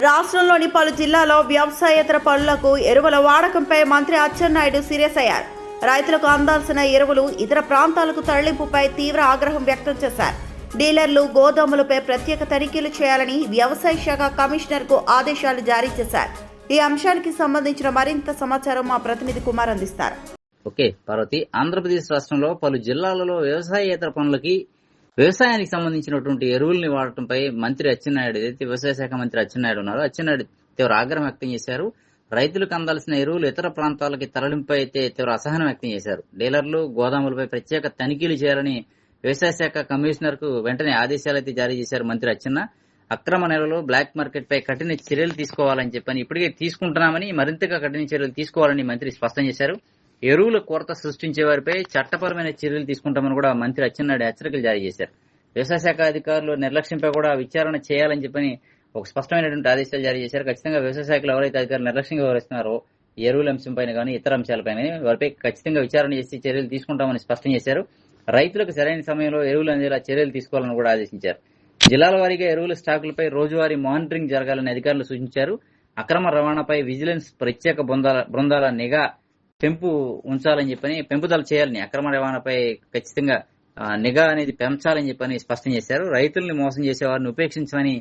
రాష్ట్రంలోని పలు జిల్లాల్లో వ్యవసాయేతర పనులకు ఎరువుల వాడకంపై మంత్రి అచ్చెన్నాయుడు సీరియస్ అయ్యారు. రైతులకు అందాల్సిన ఎరువులు ఇతర ప్రాంతాలకు తరలింపుపై తీవ్ర ఆగ్రహం వ్యక్తం చేశారు. డీలర్లు, గోదాములపై ప్రత్యేక తనిఖీలు చేయాలని వ్యవసాయ శాఖ కమిషనర్కు ఆదేశాలు జారీ చేశారు. ఈ అంశానికి సంబంధించిన మరింత సమాచారం మా ప్రతినిధి కుమార్ అందిస్తారు. ఓకే పార్వతి, ఆంధ్రప్రదేశ్ రాష్ట్రంలో పలు జిల్లాలలో వ్యవసాయేతర పనులకి వ్యవసాయానికి సంబంధించినటువంటి ఎరువుల్ని వాడటంపై మంత్రి అచ్చెన్నాయుడు, ఏదైతే వ్యవసాయ శాఖ మంత్రి అచ్చెన్నాయుడు ఉన్నారో, అచ్చెన్నాయుడు తీవ్ర ఆగ్రహం వ్యక్తం చేశారు. రైతులకు అందాల్సిన ఎరువులు ఇతర ప్రాంతాలకి తరలింపై అయితే తీవ్ర అసహనం వ్యక్తం చేశారు. డీలర్లు, గోదాములపై ప్రత్యేక తనిఖీలు చేయాలని వ్యవసాయ శాఖ కమిషనర్ కు వెంటనే ఆదేశాలు అయితే జారీ చేశారు మంత్రి అచ్చెన్న. అక్రమ నెలలో బ్లాక్ మార్కెట్ పై కఠిన చర్యలు తీసుకోవాలని చెప్పని, ఇప్పటికే తీసుకుంటున్నామని మరింతగా కఠిన చర్యలు తీసుకోవాలని మంత్రి స్పష్టం చేశారు. ఎరువుల కొరత సృష్టించే వారిపై చట్టపరమైన చర్యలు తీసుకుంటామని కూడా మంత్రి అచ్చెన్నాయుడు హెచ్చరికలు జారీ చేశారు. వ్యవసాయ శాఖ అధికారులు నిర్లక్ష్యంపై కూడా విచారణ చేయాలని చెప్పని ఒక స్పష్టమైనటువంటి ఆదేశాలు జారీ చేశారు. ఖచ్చితంగా వ్యవసాయ శాఖలో ఎవరైతే అధికారులు నిర్లక్ష్యంగా వ్యవహరిస్తున్నారో ఎరువుల అంశంపైన కానీ ఇతర అంశాలపైన వారిపై ఖచ్చితంగా విచారణ చేసి చర్యలు తీసుకుంటామని స్పష్టం చేశారు. రైతులకు సరైన సమయంలో ఎరువులు అందేలా చర్యలు తీసుకోవాలని కూడా ఆదేశించారు. జిల్లాల వారీగా ఎరువుల స్టాకులపై రోజువారీ మానిటరింగ్ జరగాలని అధికారులు సూచించారు. అక్రమ రవాణాపై విజిలెన్స్ ప్రత్యేక బృందాల నిఘా ఉంచాలని చెప్పని, పెంపుదల చేయాలని, అక్రమ రవాణాపై ఖచ్చితంగా నిఘా అనేది పెంచాలని చెప్పని స్పష్టం చేశారు. రైతుల్ని మోసం చేసే వారిని ఉపేక్షించమని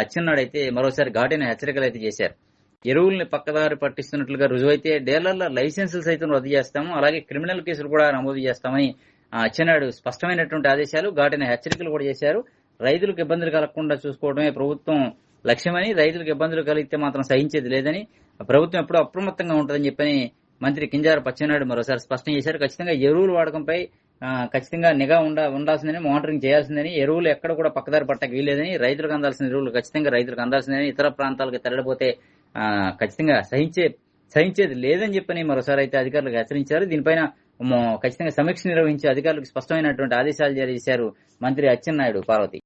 అచ్చెన్నాయుడు అయితే మరోసారి ఘాటైన హెచ్చరికలు అయితే చేశారు. ఎరువుల్ని పక్కదారి పట్టిస్తున్నట్లుగా రుజువైతే డీలర్ల లైసెన్సులు సైతం రద్దు చేస్తాము, అలాగే క్రిమినల్ కేసులు కూడా నమోదు చేస్తామని అచ్చెన్నాయుడు స్పష్టమైనటువంటి ఆదేశాలు, ఘాటైన హెచ్చరికలు కూడా చేశారు. రైతులకు ఇబ్బందులు కలగకుండా చూసుకోవడమే ప్రభుత్వం లక్ష్యమని, రైతులకు ఇబ్బందులు కలిగితే మాత్రం సహించేది లేదని, ప్రభుత్వం ఎప్పుడూ అప్రమత్తంగా ఉంటుందని చెప్పని మంత్రి కింజరాపు అచ్చెన్నాయుడు మరోసారి స్పష్టం చేశారు. ఖచ్చితంగా ఎరువుల వాడకంపై ఖచ్చితంగా నిఘా ఉండాల్సిందని, మానిటరింగ్ చేయాల్సిందని, ఎరువులు ఎక్కడ కూడా పక్కదారి పట్టక వీలేదని, రైతులకు అందాల్సిన ఎరువులు ఖచ్చితంగా రైతులకు అందాల్సిందని, ఇతర ప్రాంతాలకు తరలిపోతే ఖచ్చితంగా సహించేది లేదని చెప్పని మరోసారి అయితే అధికారులకు హెచ్చరించారు. దీనిపైన ఖచ్చితంగా సమీక్ష నిర్వహించి అధికారులకు స్పష్టమైనటువంటి ఆదేశాలు జారీ చేశారు మంత్రి అచ్చెన్నాయుడు. పార్వతి.